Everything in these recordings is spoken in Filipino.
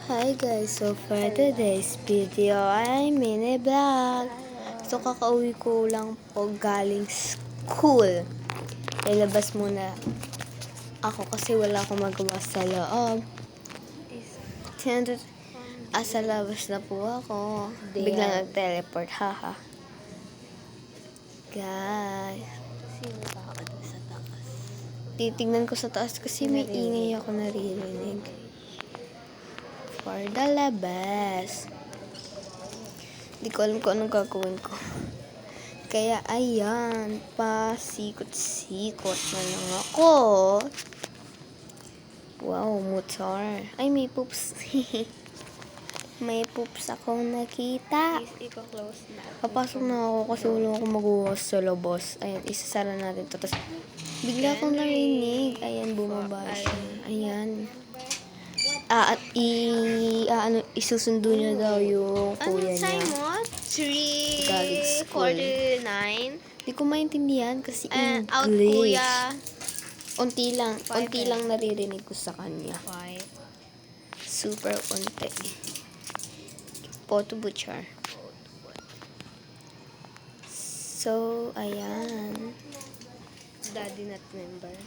Hi guys, so for today's video ay mini vlog. So kakauwi ko lang po galing school. Ilabas muna ako kasi wala akong magawa sa loob. Sa labas na po ako. Biglang nag-teleport, haha. Guys, Sino tao doon sa taas? titignan ko sa taas kasi may ingay ako naririnig. For the labas. Hindi ko alam kung anong gagawin ko. Kaya ayan, pasikot-sikot na lang ako. Wow, motor. Ay, may poops. May poops akong nakita. Please, ipa-close na. Papasok na ako kasi wala akong magawa sa labas. Ayan, isasara natin to. Tapos, bigla akong narinig. Ayan, bumaba siya. Ayan. At isusundo niya daw yung kuya Anong time niya. mo? Galing school. 3:49. Hindi ko maintindihan kasi English. Out kuya. Unti lang naririnig ko sa kanya. 5. Super unti. Photo butcher. So, ayan. Daddy not member.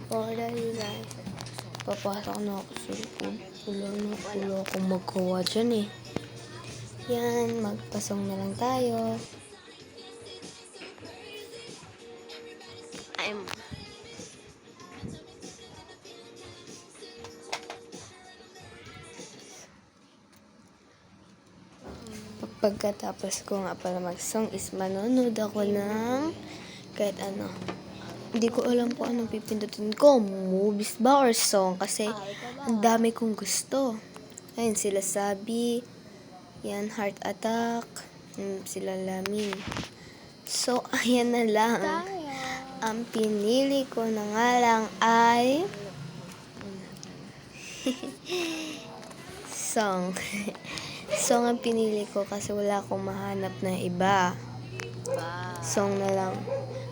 For the design. Papasok na ako sa loob. Wala akong magawa dyan eh. Yan, magpasong na lang tayo. Pagkatapos ko nga para mag-song is manonood ako ng kahit ano. Hindi ko alam kung anong pipindutin ko. Movies ba or song? Kasi ang dami kong gusto. Ayun, sila Sabi. Yan, Heart Attack. Sila Lamin. So, ayan na lang. Ang pinili ko na nga lang ay song. Song ang pinili ko kasi wala akong mahanap na iba. Song na lang.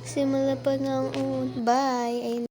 Simula pa ng bye.